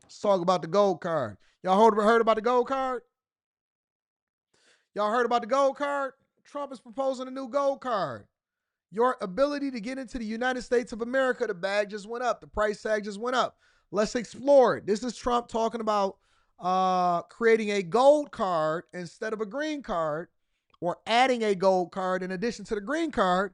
Let's talk about the gold card. Y'all heard about the gold card? Y'all heard about the gold card? Trump is proposing a new gold card. Your ability to get into the United States of America, the bag just went up. The price tag just went up. Let's explore it. This is Trump talking about creating a gold card instead of a green card, or adding a gold card in addition to the green card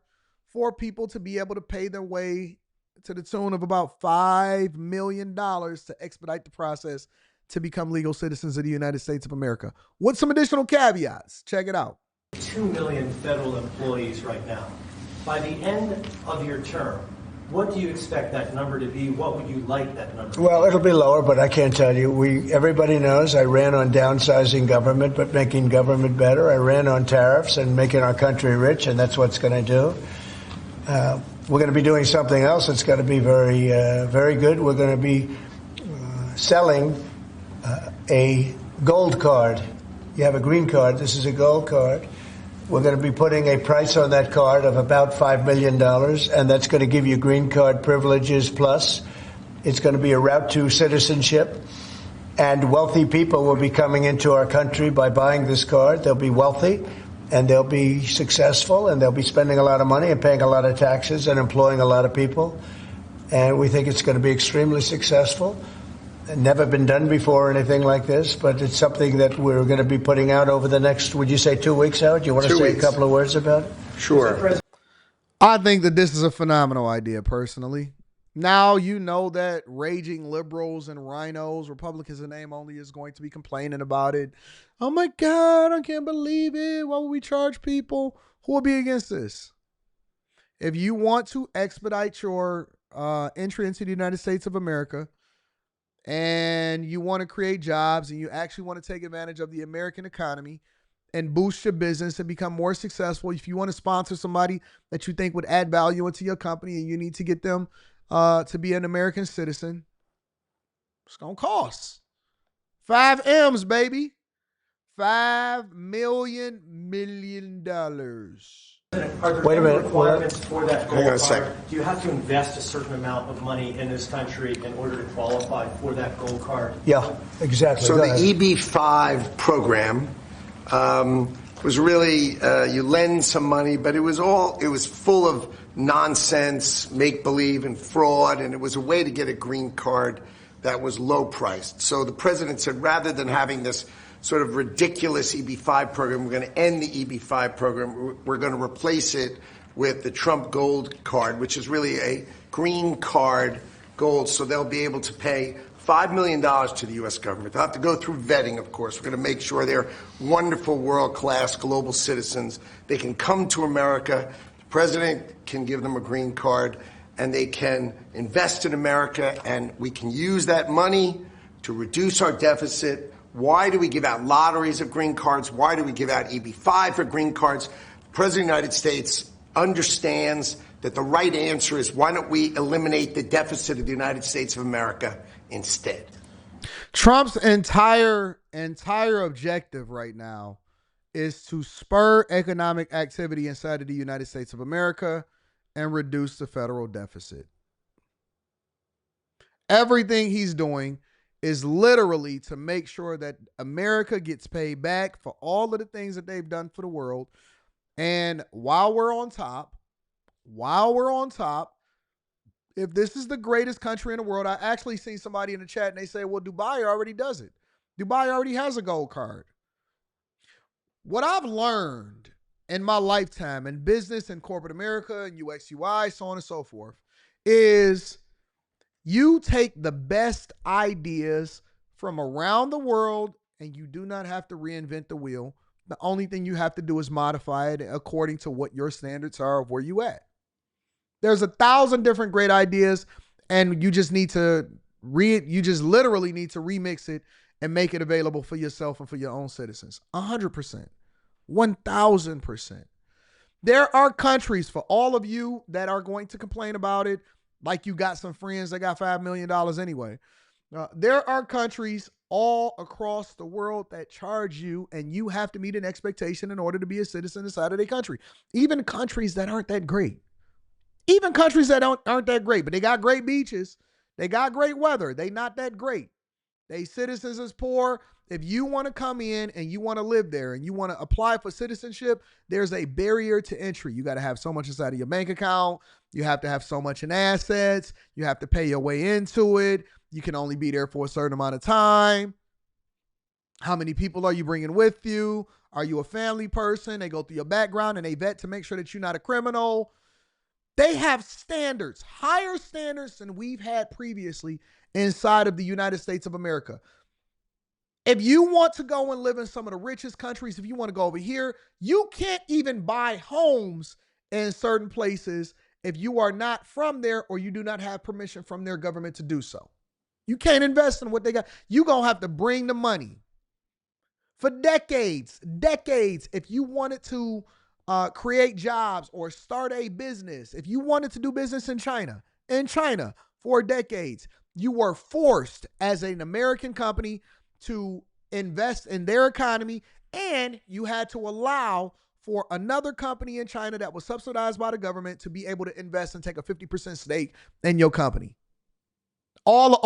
for people to be able to pay their way to the tune of about $5 million to expedite the process to become legal citizens of the United States of America. With some additional caveats. Check it out. 2 million federal employees right now. By the end of your term, what do you expect that number to be? What would you like that number to be? Well, it'll be lower, but I can't tell you. Everybody knows I ran on downsizing government, but making government better. I ran on tariffs and making our country rich, and that's what's going to do. We're going to be doing something else that's going to be very, very good. We're going to be selling a gold card. You have a green card. This is a gold card. We're going to be putting a price on that card of about $5 million, and that's going to give you green card privileges plus. It's going to be a route to citizenship, and wealthy people will be coming into our country by buying this card. They'll be wealthy, and they'll be successful, and they'll be spending a lot of money and paying a lot of taxes and employing a lot of people. And we think it's going to be extremely successful. Never been done before or anything like this, but it's something that we're going to be putting out over the next, would you say 2 weeks, Howard? Do you want to say a couple of words about it? Sure. I think that this is a phenomenal idea, personally. Now you know that raging liberals and rhinos, Republicans in name only, is going to be complaining about it. Oh my God, I can't believe it. Why would we charge people? Who will be against this? If you want to expedite your entry into the United States of America, and you want to create jobs, and you actually want to take advantage of the American economy and boost your business and become more successful, if you want to sponsor somebody that you think would add value into your company and you need to get them to be an American citizen, it's going to cost. 5 M's, baby. $5 million. Are there Wait a any minute. requirements for that gold Hang on a card? second. Do you have to invest a certain amount of money in this country in order to qualify for that gold card? Yeah, exactly. So Go the ahead. EB-5 program was really, you lend some money, but it was full of nonsense, make-believe, and fraud, and it was a way to get a green card that was low-priced. So the president said, rather than having this sort of ridiculous EB-5 program, we're going to end the EB-5 program. We're going to replace it with the Trump Gold Card, which is really a green card gold, so they'll be able to pay $5 million to the U.S. government. They'll have to go through vetting, of course. We're going to make sure they're wonderful, world-class global citizens. They can come to America. The president can give them a green card, and they can invest in America, and we can use that money to reduce our deficit. Why do we give out lotteries of green cards? Why do we give out EB-5 for green cards? The President of the United States understands that the right answer is, why don't we eliminate the deficit of the United States of America instead? Trump's entire objective right now is to spur economic activity inside of the United States of America and reduce the federal deficit. Everything he's doing is literally to make sure that America gets paid back for all of the things that they've done for the world. And while we're on top, if this is the greatest country in the world, I actually seen somebody in the chat and they say, well, Dubai already does it. Dubai already has a gold card. What I've learned in my lifetime in business and corporate America and UX, UI, so on and so forth, is you take the best ideas from around the world and you do not have to reinvent the wheel. The only thing you have to do is modify it according to what your standards are of where you at. There's 1,000 different great ideas, and you just need to literally need to remix it and make it available for yourself and for your own citizens. 100%. 1,000%. There are countries, for all of you that are going to complain about it, like you got some friends that got $5 million anyway. There are countries all across the world that charge you, and you have to meet an expectation in order to be a citizen inside of their country. Even countries that aren't that great. Even countries that aren't that great, but they got great beaches. They got great weather. They not that great. They citizens is poor. If you want to come in and you want to live there and you want to apply for citizenship, there's a barrier to entry. You got to have so much inside of your bank account. You have to have so much in assets. You have to pay your way into it. You can only be there for a certain amount of time. How many people are you bringing with you? Are you a family person? They go through your background and they vet to make sure that you're not a criminal. They have standards, higher standards than we've had previously inside of the United States of America. If you want to go and live in some of the richest countries, if you want to go over here, you can't even buy homes in certain places if you are not from there or you do not have permission from their government to do so. You can't invest in what they got. You're going to have to bring the money. For decades, if you wanted to create jobs or start a business, if you wanted to do business in China for decades, you were forced as an American company to invest in their economy, and you had to allow for another company in China that was subsidized by the government to be able to invest and take a 50% stake in your company. All the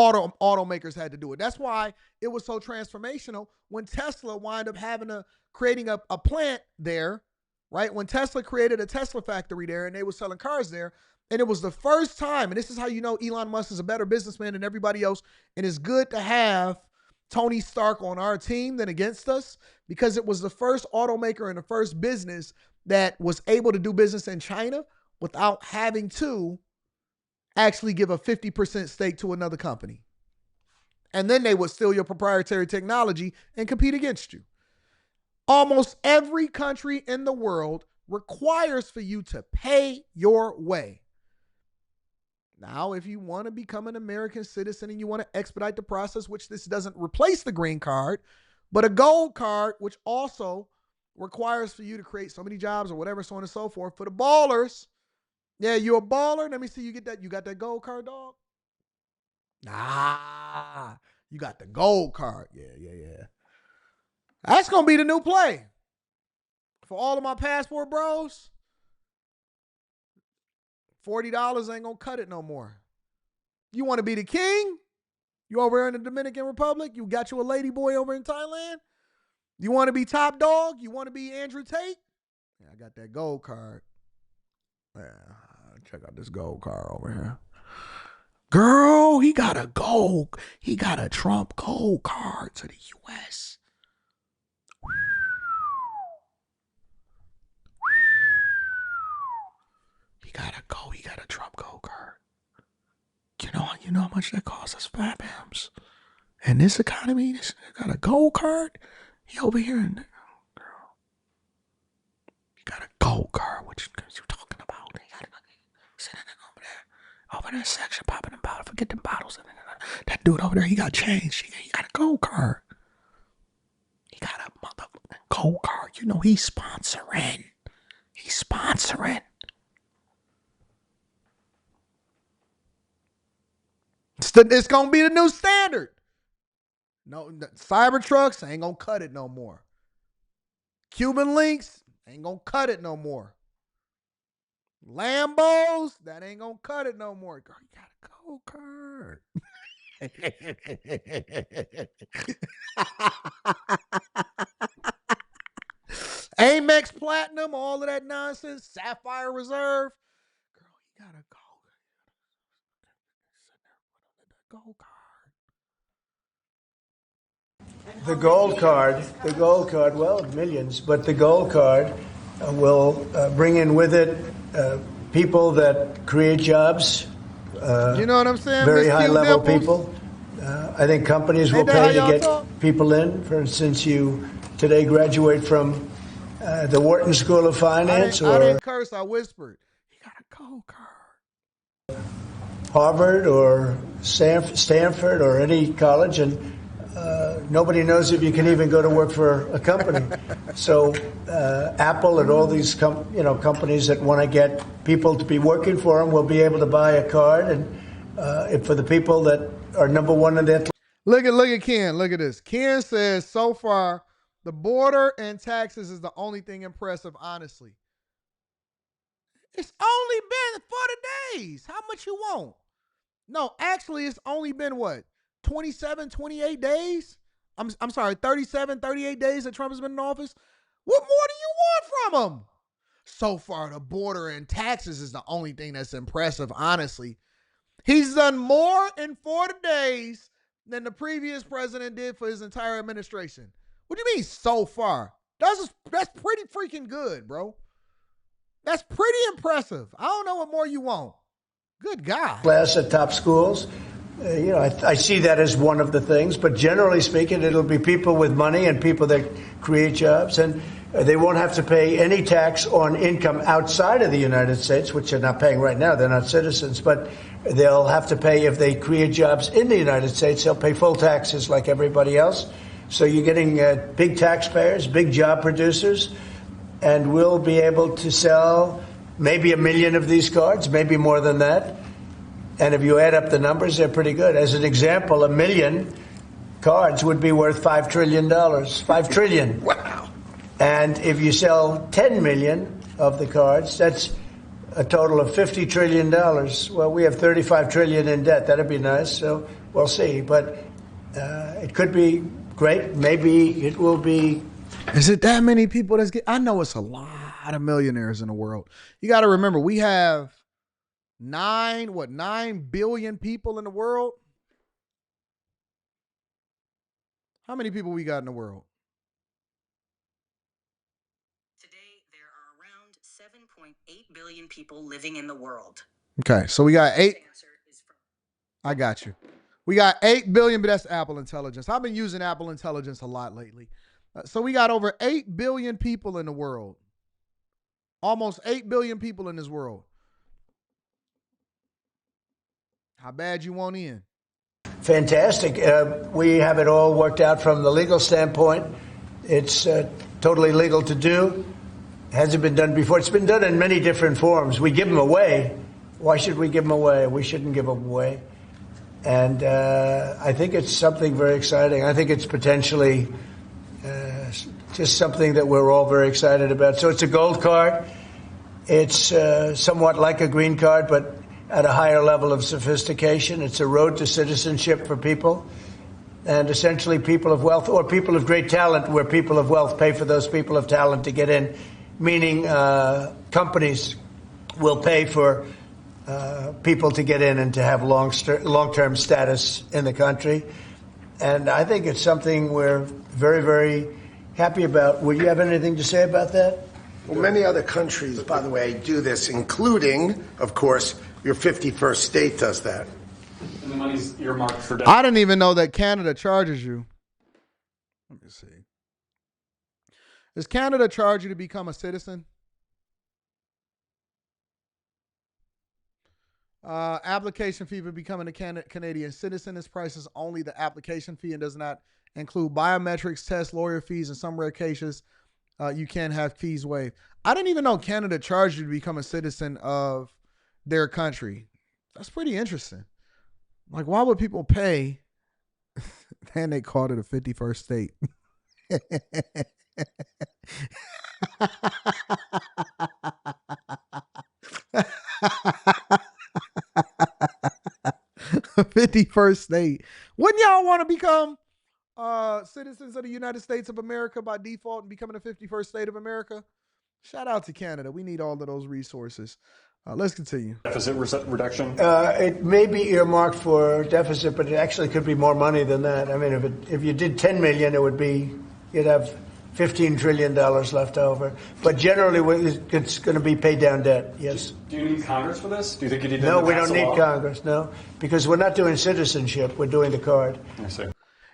automakers had to do it. That's why it was so transformational when Tesla wound up creating a plant there, right? When Tesla created a Tesla factory there and they were selling cars there. And it was the first time, and this is how you know Elon Musk is a better businessman than everybody else. And it's good to have Tony Stark on our team than against us, because it was the first automaker and the first business that was able to do business in China without having to actually give a 50% stake to another company. And then they would steal your proprietary technology and compete against you. Almost every country in the world requires for you to pay your way. Now, if you want to become an American citizen and you want to expedite the process, which this doesn't replace the green card, but a gold card, which also requires for you to create so many jobs or whatever, so on and so forth. For the ballers, yeah, you a baller. Let me see you get that. You got that gold card, dog? Nah, you got the gold card. Yeah. That's going to be the new play. For all of my passport bros, $40 ain't going to cut it no more. You want to be the king? You over here in the Dominican Republic? You got you a lady boy over in Thailand? You want to be top dog? You want to be Andrew Tate? Yeah, I got that gold card. Yeah, check out this gold card over here. Girl, he got a Trump gold card to the U.S. He got a Trump gold card. You know how much that costs us, Fat Bams? In this economy, this got a gold card. He over here and girl. He got a gold card. What you talking about? He got it sitting over there. Over there section popping them bottles. Forget them bottles. That dude over there, he got change. He got a gold card. He got a motherfucking gold card. You know he's sponsoring. It's going to be the new standard. No, Cybertrucks ain't going to cut it no more. Cuban links ain't going to cut it no more. Lambos, that ain't going to cut it no more. Girl, you got a gold card. Amex Platinum, all of that nonsense, Sapphire Reserve. Girl, you got a gold card. The gold card, well, millions, but the gold card will bring in with it people that create jobs. You know what I'm saying? Very Miss high Cute level Nipples? people. I think companies will Ain't that pay to how y'all get talk? people in. For instance, you today graduate from the Wharton School of Finance I or didn't curse, I whispered. He got a gold card. Harvard or Stanford or any college, and nobody knows if you can even go to work for a company. So Apple and all these companies that want to get people to be working for them will be able to buy a card, and for the people that are number one in their Look at Ken. Look at this. Ken says, so far, the border and taxes is the only thing impressive, honestly. It's only been 40 days. How much you want? No, actually, it's only been what? 27, 28 days. I'm sorry, 37, 38 days that Trump has been in office. What more do you want from him? So far, the border and taxes is the only thing that's impressive, honestly. He's done more in 40 days than the previous president did for his entire administration. What do you mean so far? That's pretty freaking good, bro. That's pretty impressive. I don't know what more you want. Good God. Class at top schools. I see that as one of the things, but generally speaking, it'll be people with money and people that create jobs, and they won't have to pay any tax on income outside of the United States, which they're not paying right now. They're not citizens, but they'll have to pay if they create jobs in the United States. They'll pay full taxes like everybody else. So you're getting big taxpayers, big job producers, and we'll be able to sell maybe 1 million of these cards, maybe more than that. And if you add up the numbers, they're pretty good. As an example, 1 million cards would be worth $5 trillion. $5 trillion. Wow. And if you sell 10 million of the cards, that's a total of $50 trillion. Well, we have 35 trillion in debt. That'd be nice. So we'll see. But it could be great. Maybe it will be. Is it that many people that's get? I know it's a lot of millionaires in the world. You got to remember, we have 9 billion people in the world? How many people we got in the world? Today, there are around 7.8 billion people living in the world. Okay, so we got 8. I got you. We got 8 billion, but that's Apple Intelligence. I've been using Apple Intelligence a lot lately. So we got over 8 billion people in the world. Almost 8 billion people in this world. How bad you want in? Fantastic. We have it all worked out from the legal standpoint. It's totally legal to do. Hasn't been done before. It's been done in many different forms. We give them away. Why should we give them away? We shouldn't give them away. And I think it's something very exciting. I think it's potentially just something that we're all very excited about. So it's a gold card. It's somewhat like a green card, but at a higher level of sophistication. It's a road to citizenship for people, and essentially people of wealth or people of great talent, where people of wealth pay for those people of talent to get in, meaning companies will pay for people to get in and to have long-term status in the country. And I think it's something we're very, very happy about. Would you have anything to say about that? Well, many other countries, by the way, do this, including, of course, your 51st state does that. And the money's earmarked for debt. I didn't even know that Canada charges you. Let me see. Does Canada charge you to become a citizen? Application fee for becoming a Canadian citizen. This prices only the application fee and does not include biometrics, tests, lawyer fees. In some rare cases, you can have fees waived. I didn't even know Canada charged you to become a citizen of their country. That's pretty interesting. Like, why would people pay? And they called it a 51st state. 51st state. Wouldn't y'all want to become citizens of the United States of America by default and becoming a 51st state of America? Shout out to Canada. We need all of those resources. Let's continue. Deficit reduction? It may be earmarked for deficit, but it actually could be more money than that. I mean, if you did 10 million, you'd have $15 trillion left over. But generally, it's going to be paid down debt, yes. Do you need Congress for this? Do you think you need to No, we pass don't a need law? Congress, no. Because we're not doing citizenship, we're doing the card. I see.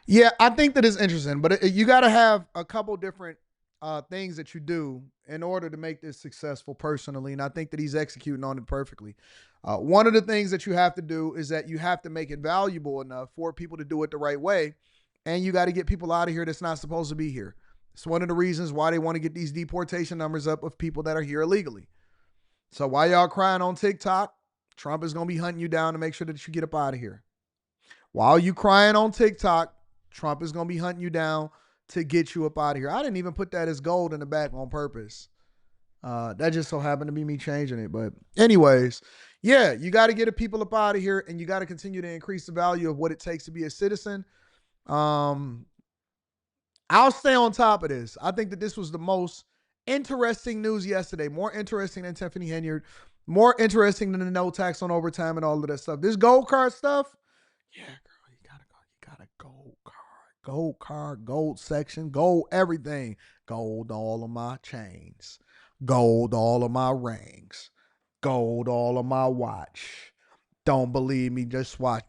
Yeah, I think that is interesting, but you got to have a couple different things that you do in order to make this successful personally, and I think that he's executing on it perfectly. One of the things that you have to do is that you have to make it valuable enough for people to do it the right way, and you got to get people out of here that's not supposed to be here. It's one of the reasons why they want to get these deportation numbers up of people that are here illegally. So while y'all crying on TikTok, Trump is going to be hunting you down to make sure that you get up out of here. While you crying on TikTok, Trump is going to be hunting you down to get you up out of here. I didn't even put that as gold in the back on purpose. That just so happened to be me changing it. But anyways, Yeah, you got to get the people up out of here, and you got to continue to increase the value of what it takes to be a citizen. Um, I'll stay on top of this. I think that this was the most interesting news yesterday. More interesting than Tiffany Henyard. More interesting than the no tax on overtime and all of that stuff. This gold card stuff. Yeah, girl, you gotta go. You got a gold card, gold section, gold everything. Gold all of my chains. Gold all of my rings. Gold all of my watch. Don't believe me? Just watch.